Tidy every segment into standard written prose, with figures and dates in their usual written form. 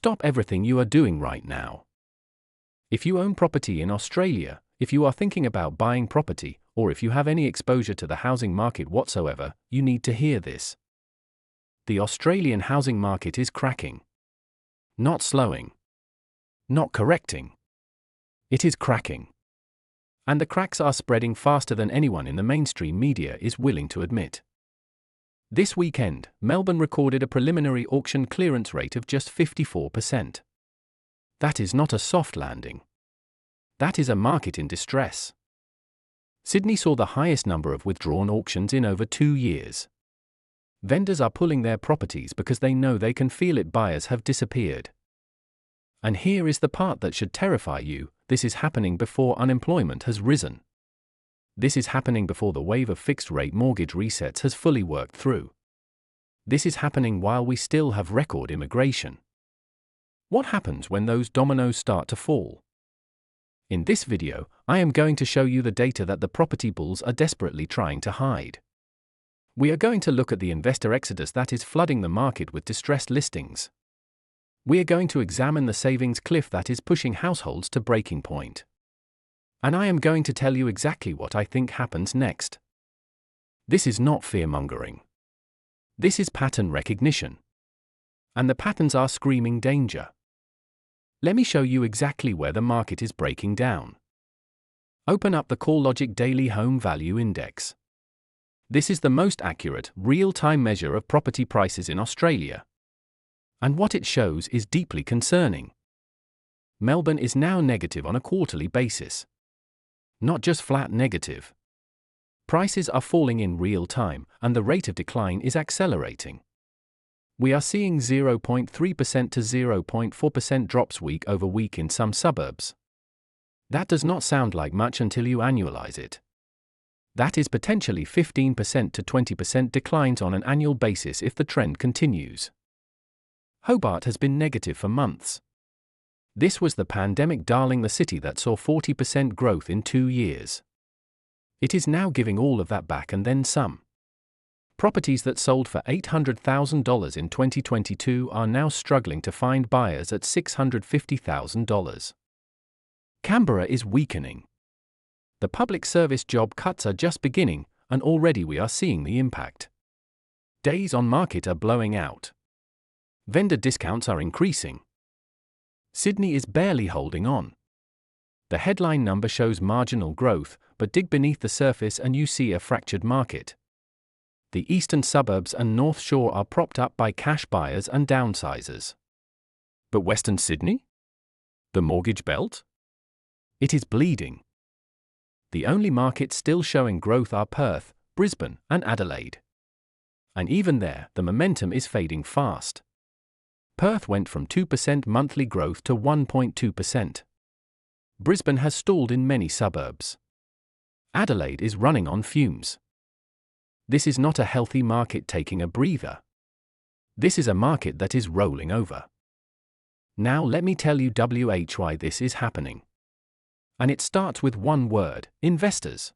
stop everything you are doing right now. If you own property in Australia, if you are thinking about buying property, or if you have any exposure to the housing market whatsoever, you need to hear this. The Australian housing market is cracking. Not slowing. Not correcting. It is cracking. And the cracks are spreading faster than anyone in the mainstream media is willing to admit. This weekend, Melbourne recorded a preliminary auction clearance rate of just 54%. That is not a soft landing. That is a market in distress. Sydney saw the highest number of withdrawn auctions in over 2 years. Vendors are pulling their properties because they know they can feel it. Buyers have disappeared. And here is the part that should terrify you: this is happening before unemployment has risen. This is happening before the wave of fixed-rate mortgage resets has fully worked through. This is happening while we still have record immigration. What happens when those dominoes start to fall? In this video, I am going to show you the data that the property bulls are desperately trying to hide. We are going to look at the investor exodus that is flooding the market with distressed listings. We are going to examine the savings cliff that is pushing households to breaking point. And I am going to tell you exactly what I think happens next. This is not fear-mongering. This is pattern recognition. And the patterns are screaming danger. Let me show you exactly where the market is breaking down. Open up the CoreLogic Daily Home Value Index. This is the most accurate, real-time measure of property prices in Australia. And what it shows is deeply concerning. Melbourne is now negative on a quarterly basis. Not just flat negative. Prices are falling in real time, and the rate of decline is accelerating. We are seeing 0.3% to 0.4% drops week over week in some suburbs. That does not sound like much until you annualize it. That is potentially 15% to 20% declines on an annual basis if the trend continues. Hobart has been negative for months. This was the pandemic darling, the city that saw 40% growth in 2 years. It is now giving all of that back and then some. Properties that sold for $800,000 in 2022 are now struggling to find buyers at $650,000. Canberra is weakening. The public service job cuts are just beginning, and already we are seeing the impact. Days on market are blowing out. Vendor discounts are increasing. Sydney is barely holding on. The headline number shows marginal growth, but dig beneath the surface and you see a fractured market. The eastern suburbs and North Shore are propped up by cash buyers and downsizers. But Western Sydney? The mortgage belt? It is bleeding. The only markets still showing growth are Perth, Brisbane, and Adelaide. And even there, the momentum is fading fast. Perth went from 2% monthly growth to 1.2%. Brisbane has stalled in many suburbs. Adelaide is running on fumes. This is not a healthy market taking a breather. This is a market that is rolling over. Now let me tell you why this is happening. And it starts with one word: investors.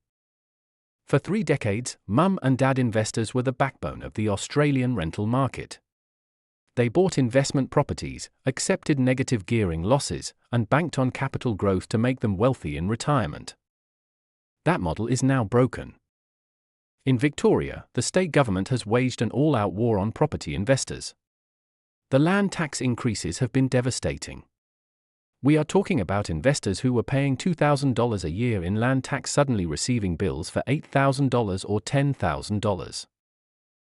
For 3 decades, mum and dad investors were the backbone of the Australian rental market. They bought investment properties, accepted negative gearing losses, and banked on capital growth to make them wealthy in retirement. That model is now broken. In Victoria, the state government has waged an all-out war on property investors. The land tax increases have been devastating. We are talking about investors who were paying $2,000 a year in land tax suddenly receiving bills for $8,000 or $10,000.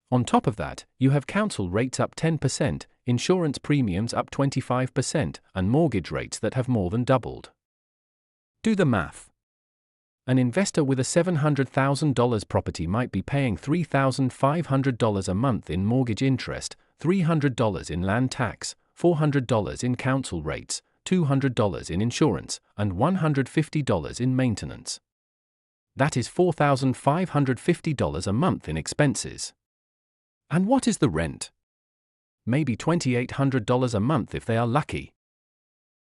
On top of that, you have council rates up 10%, insurance premiums up 25%, and mortgage rates that have more than doubled. Do the math. An investor with a $700,000 property might be paying $3,500 a month in mortgage interest, $300 in land tax, $400 in council rates, $200 in insurance, and $150 in maintenance. That is $4,550 a month in expenses. And what is the rent? Maybe $2,800 a month if they are lucky.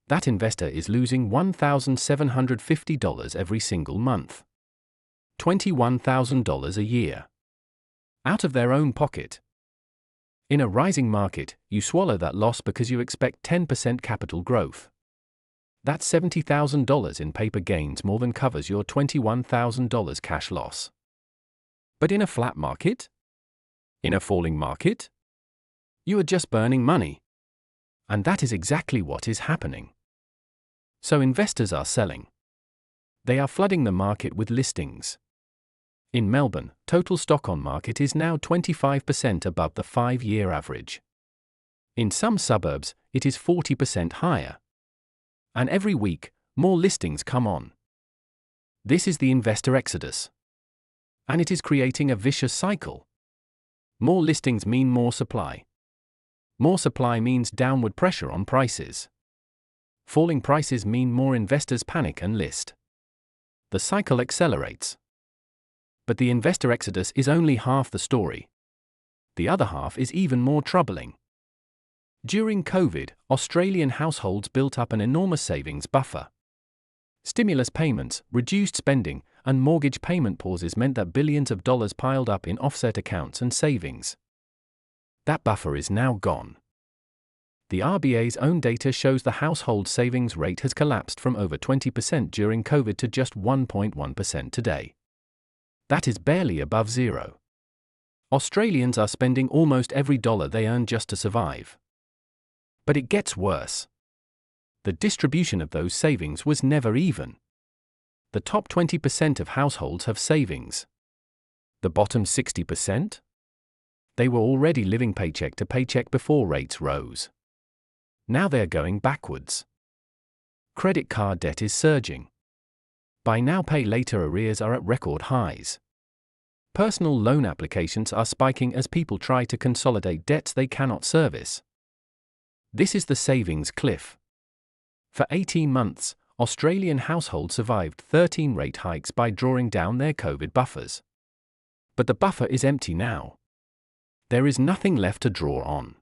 That investor is losing $1,750 every single month. $21,000 a year. Out of their own pocket. In a rising market, you swallow that loss because you expect 10% capital growth. That $70,000 in paper gains more than covers your $21,000 cash loss. But in a flat market? In a falling market? You are just burning money. And that is exactly what is happening. So investors are selling. They are flooding the market with listings. In Melbourne, total stock on market is now 25% above the 5-year average. In some suburbs, it is 40% higher. And every week, more listings come on. This is the investor exodus. And it is creating a vicious cycle. More listings mean more supply. More supply means downward pressure on prices. Falling prices mean more investors panic and list. The cycle accelerates. But the investor exodus is only half the story. The other half is even more troubling. During COVID, Australian households built up an enormous savings buffer. Stimulus payments, reduced spending, and mortgage payment pauses meant that billions of dollars piled up in offset accounts and savings. That buffer is now gone. The RBA's own data shows the household savings rate has collapsed from over 20% during COVID to just 1.1% today. That is barely above zero. Australians are spending almost every dollar they earn just to survive. But it gets worse. The distribution of those savings was never even. The top 20% of households have savings. The bottom 60%? They were already living paycheck to paycheck before rates rose. Now they're going backwards. Credit card debt is surging. Buy now pay later arrears are at record highs. Personal loan applications are spiking as people try to consolidate debts they cannot service. This is the savings cliff. For 18 months, Australian households survived 13 rate hikes by drawing down their COVID buffers. But the buffer is empty now. There is nothing left to draw on.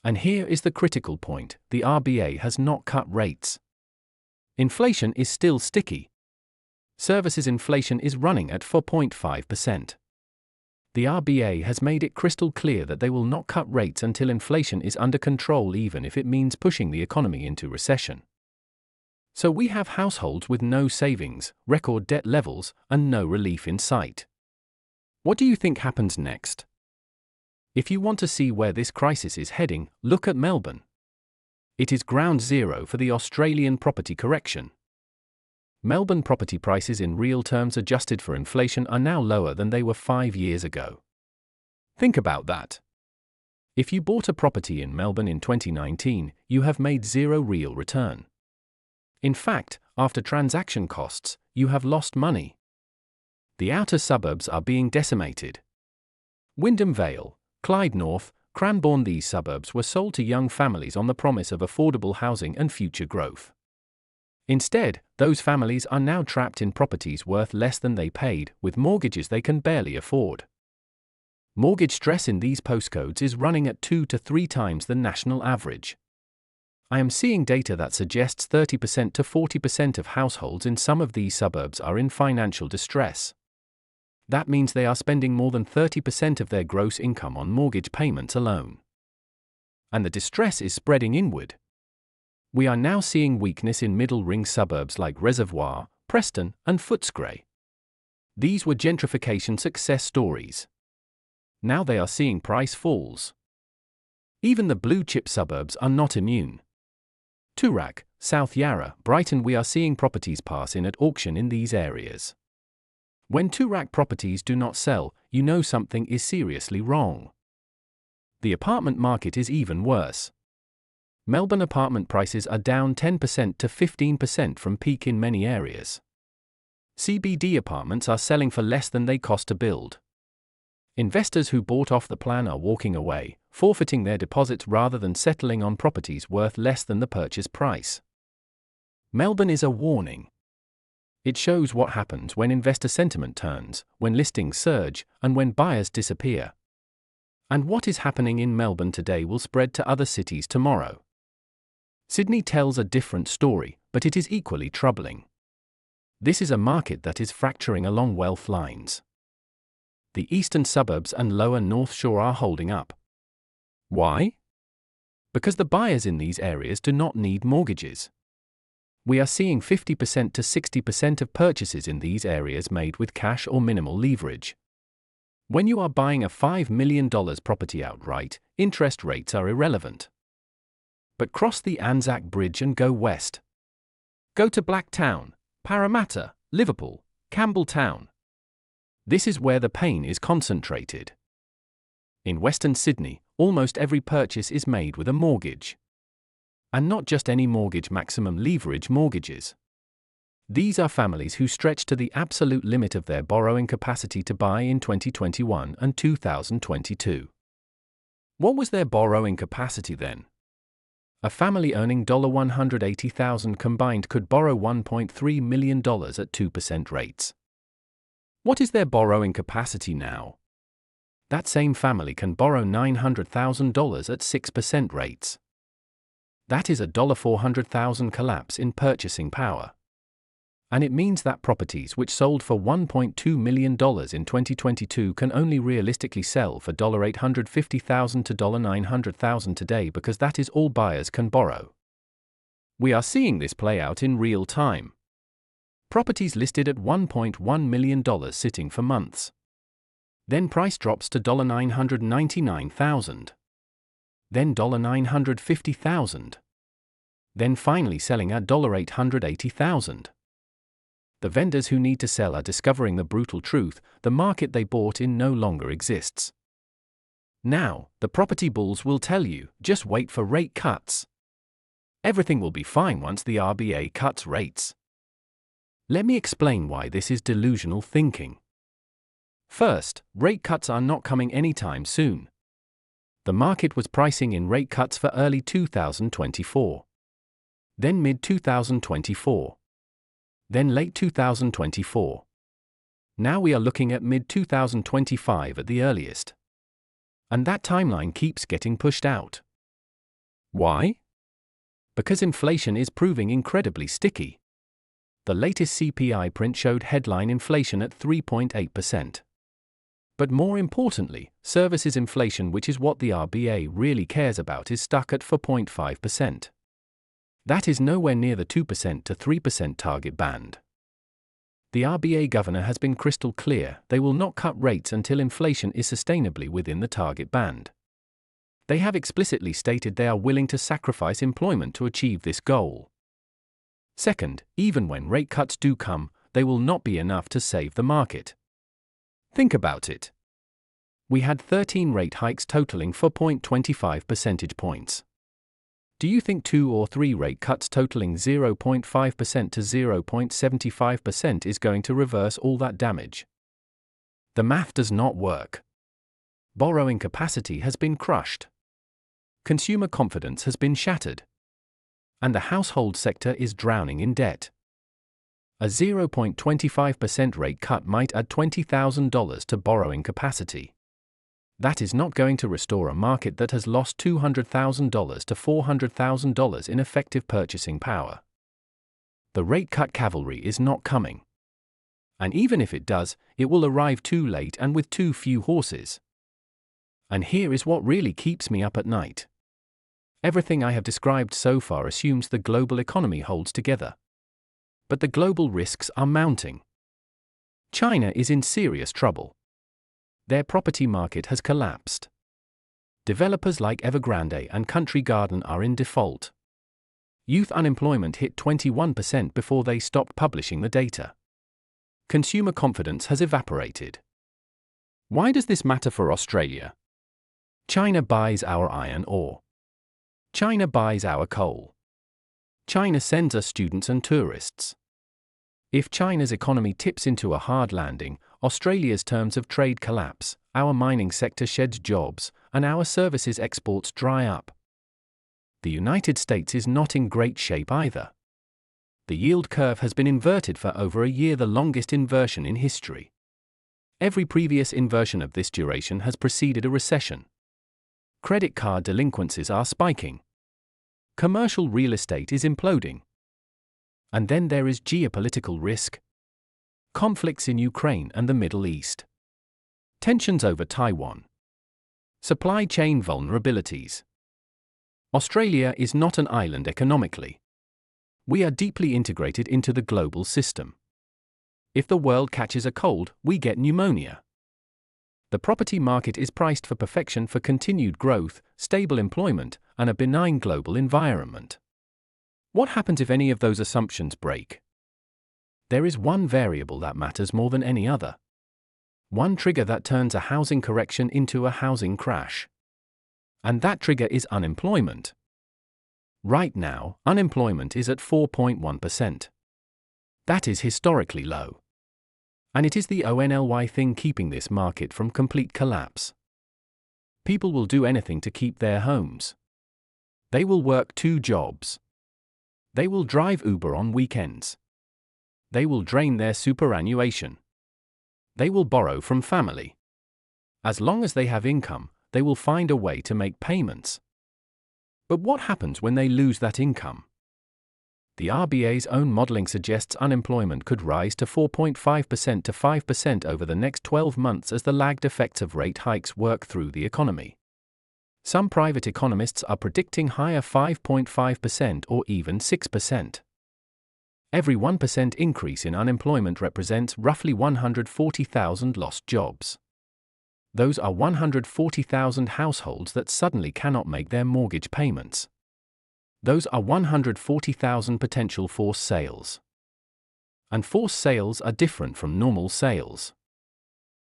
And here is the critical point: the RBA has not cut rates. Inflation is still sticky. Services inflation is running at 4.5%. The RBA has made it crystal clear that they will not cut rates until inflation is under control, even if it means pushing the economy into recession. So we have households with no savings, record debt levels, and no relief in sight. What do you think happens next? If you want to see where this crisis is heading, look at Melbourne. It is ground zero for the Australian property correction. Melbourne property prices in real terms adjusted for inflation are now lower than they were 5 years ago. Think about that. If you bought a property in Melbourne in 2019, you have made zero real return. In fact, after transaction costs, you have lost money. The outer suburbs are being decimated. Wyndham Vale, Clyde North, Cranbourne, these suburbs were sold to young families on the promise of affordable housing and future growth. Instead, those families are now trapped in properties worth less than they paid, with mortgages they can barely afford. Mortgage stress in these postcodes is running at 2 to 3 times the national average. I am seeing data that suggests 30% to 40% of households in some of these suburbs are in financial distress. That means they are spending more than 30% of their gross income on mortgage payments alone. And the distress is spreading inward. We are now seeing weakness in middle-ring suburbs like Reservoir, Preston, and Footscray. These were gentrification success stories. Now they are seeing price falls. Even the blue-chip suburbs are not immune. Toorak, South Yarra, Brighton, we are seeing properties pass in at auction in these areas. When Toorak properties do not sell, you know something is seriously wrong. The apartment market is even worse. Melbourne apartment prices are down 10% to 15% from peak in many areas. CBD apartments are selling for less than they cost to build. Investors who bought off the plan are walking away, forfeiting their deposits rather than settling on properties worth less than the purchase price. Melbourne is a warning. It shows what happens when investor sentiment turns, when listings surge, and when buyers disappear. And what is happening in Melbourne today will spread to other cities tomorrow. Sydney tells a different story, but it is equally troubling. This is a market that is fracturing along wealth lines. The eastern suburbs and lower North Shore are holding up. Why? Because the buyers in these areas do not need mortgages. We are seeing 50% to 60% of purchases in these areas made with cash or minimal leverage. When you are buying a $5 million property outright, interest rates are irrelevant. But cross the Anzac Bridge and go west. Go to Blacktown, Parramatta, Liverpool, Campbelltown. This is where the pain is concentrated. In Western Sydney, almost every purchase is made with a mortgage. And not just any mortgage, maximum leverage mortgages. These are families who stretch to the absolute limit of their borrowing capacity to buy in 2021 and 2022. What was their borrowing capacity then? A family earning $180,000 combined could borrow $1.3 million at 2% rates. What is their borrowing capacity now? That same family can borrow $900,000 at 6% rates. That is a $400,000 collapse in purchasing power. And it means that properties which sold for $1.2 million in 2022 can only realistically sell for $850,000 to $900,000 today, because that is all buyers can borrow. We are seeing this play out in real time. Properties listed at $1.1 million sitting for months. Then price drops to $999,000. Then $950,000. Then finally selling at $880,000. The vendors who need to sell are discovering the brutal truth: the market they bought in no longer exists. Now, the property bulls will tell you, just wait for rate cuts. Everything will be fine once the RBA cuts rates. Let me explain why this is delusional thinking. First, rate cuts are not coming anytime soon. The market was pricing in rate cuts for early 2024. Then mid-2024. Then late 2024. Now we are looking at mid-2025 at the earliest. And that timeline keeps getting pushed out. Why? Because inflation is proving incredibly sticky. The latest CPI print showed headline inflation at 3.8%. But more importantly, services inflation, which is what the RBA really cares about, is stuck at 4.5%. That is nowhere near the 2% to 3% target band. The RBA governor has been crystal clear: they will not cut rates until inflation is sustainably within the target band. They have explicitly stated they are willing to sacrifice employment to achieve this goal. Second, even when rate cuts do come, they will not be enough to save the market. Think about it. We had 13 rate hikes totaling 4.25 percentage points. Do you think 2 or 3 rate cuts totaling 0.5% to 0.75% is going to reverse all that damage? The math does not work. Borrowing capacity has been crushed. Consumer confidence has been shattered. And the household sector is drowning in debt. A 0.25% rate cut might add $20,000 to borrowing capacity. That is not going to restore a market that has lost $200,000 to $400,000 in effective purchasing power. The rate cut cavalry is not coming. And even if it does, it will arrive too late and with too few horses. And here is what really keeps me up at night. Everything I have described so far assumes the global economy holds together. But the global risks are mounting. China is in serious trouble. Their property market has collapsed. Developers like Evergrande and Country Garden are in default. Youth unemployment hit 21% before they stopped publishing the data. Consumer confidence has evaporated. Why does this matter for Australia? China buys our iron ore. China buys our coal. China sends us students and tourists. If China's economy tips into a hard landing, Australia's terms of trade collapse, our mining sector sheds jobs, and our services exports dry up. The United States is not in great shape either. The yield curve has been inverted for over a year, the longest inversion in history. Every previous inversion of this duration has preceded a recession. Credit card delinquencies are spiking. Commercial real estate is imploding. And then there is geopolitical risk. Conflicts in Ukraine and the Middle East. Tensions over Taiwan. Supply chain vulnerabilities. Australia is not an island economically. We are deeply integrated into the global system. If the world catches a cold, we get pneumonia. The property market is priced for perfection for continued growth, stable employment, and a benign global environment. What happens if any of those assumptions break? There is one variable that matters more than any other. One trigger that turns a housing correction into a housing crash. And that trigger is unemployment. Right now, unemployment is at 4.1%. That is historically low. And it is the only thing keeping this market from complete collapse. People will do anything to keep their homes. They will work 2 jobs. They will drive Uber on weekends. They will drain their superannuation. They will borrow from family. As long as they have income, they will find a way to make payments. But what happens when they lose that income? The RBA's own modeling suggests unemployment could rise to 4.5% to 5% over the next 12 months as the lagged effects of rate hikes work through the economy. Some private economists are predicting higher 5.5% or even 6%. Every 1% increase in unemployment represents roughly 140,000 lost jobs. Those are 140,000 households that suddenly cannot make their mortgage payments. Those are 140,000 potential forced sales. And forced sales are different from normal sales.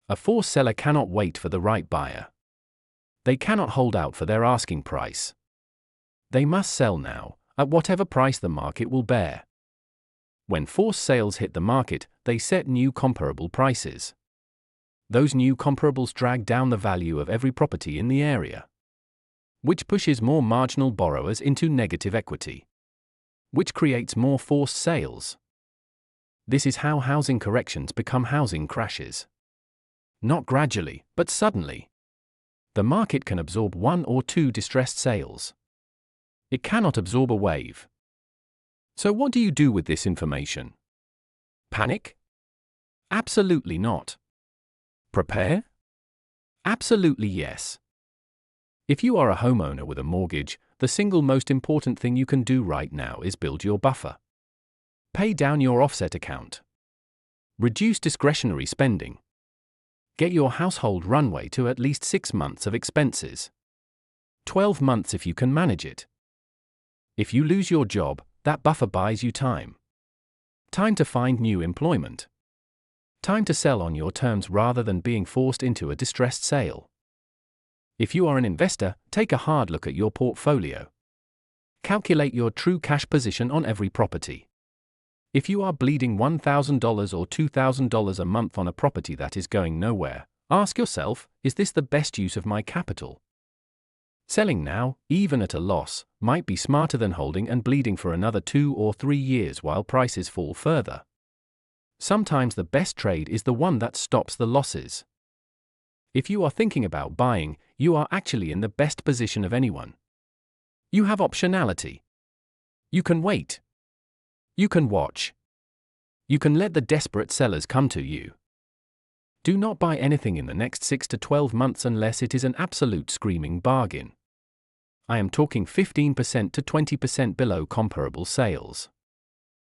A forced seller cannot wait for the right buyer. They cannot hold out for their asking price. They must sell now, at whatever price the market will bear. When forced sales hit the market, they set new comparable prices. Those new comparables drag down the value of every property in the area, which pushes more marginal borrowers into negative equity, which creates more forced sales. This is how housing corrections become housing crashes. Not gradually, but suddenly. The market can absorb 1 or 2 distressed sales. It cannot absorb a wave. So what do you do with this information? Panic? Absolutely not. Prepare? Absolutely yes. If you are a homeowner with a mortgage, the single most important thing you can do right now is build your buffer. Pay down your offset account. Reduce discretionary spending. Get your household runway to at least 6 months of expenses. 12 months if you can manage it. If you lose your job, that buffer buys you time. Time to find new employment. Time to sell on your terms rather than being forced into a distressed sale. If you are an investor, take a hard look at your portfolio. Calculate your true cash position on every property. If you are bleeding $1,000 or $2,000 a month on a property that is going nowhere, ask yourself, is this the best use of my capital? Selling now, even at a loss, might be smarter than holding and bleeding for another 2 or 3 years while prices fall further. Sometimes the best trade is the one that stops the losses. If you are thinking about buying, you are actually in the best position of anyone. You have optionality. You can wait. You can watch. You can let the desperate sellers come to you. Do not buy anything in the next 6 to 12 months unless it is an absolute screaming bargain. I am talking 15% to 20% below comparable sales.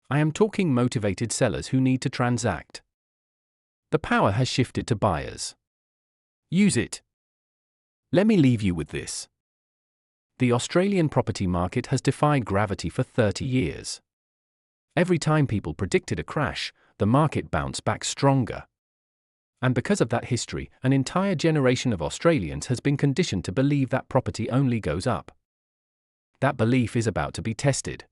I am talking motivated sellers who need to transact. The power has shifted to buyers. Use it. Let me leave you with this. The Australian property market has defied gravity for 30 years. Every time people predicted a crash, the market bounced back stronger. And because of that history, an entire generation of Australians has been conditioned to believe that property only goes up. That belief is about to be tested.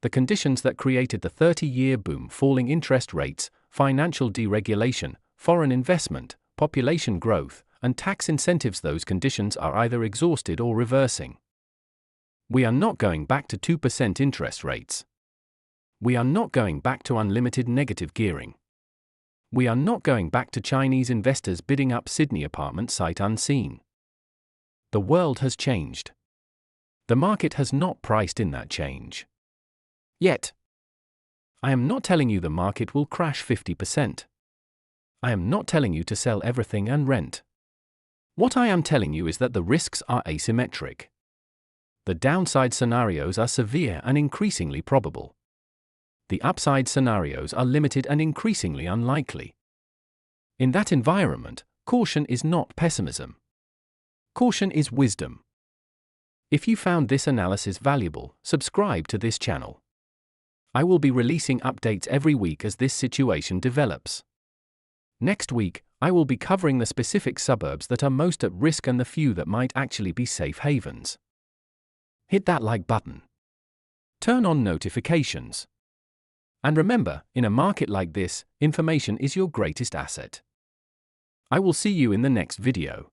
The conditions that created the 30-year boom, falling interest rates, financial deregulation, foreign investment, population growth, and tax incentives, those conditions are either exhausted or reversing. We are not going back to 2% interest rates. We are not going back to unlimited negative gearing. We are not going back to Chinese investors bidding up Sydney apartment sight unseen. The world has changed. The market has not priced in that change. Yet. I am not telling you the market will crash 50%. I am not telling you to sell everything and rent. What I am telling you is that the risks are asymmetric. The downside scenarios are severe and increasingly probable. The upside scenarios are limited and increasingly unlikely. In that environment, caution is not pessimism. Caution is wisdom. If you found this analysis valuable, subscribe to this channel. I will be releasing updates every week as this situation develops. Next week, I will be covering the specific suburbs that are most at risk and the few that might actually be safe havens. Hit that like button. Turn on notifications. And remember, in a market like this, information is your greatest asset. I will see you in the next video.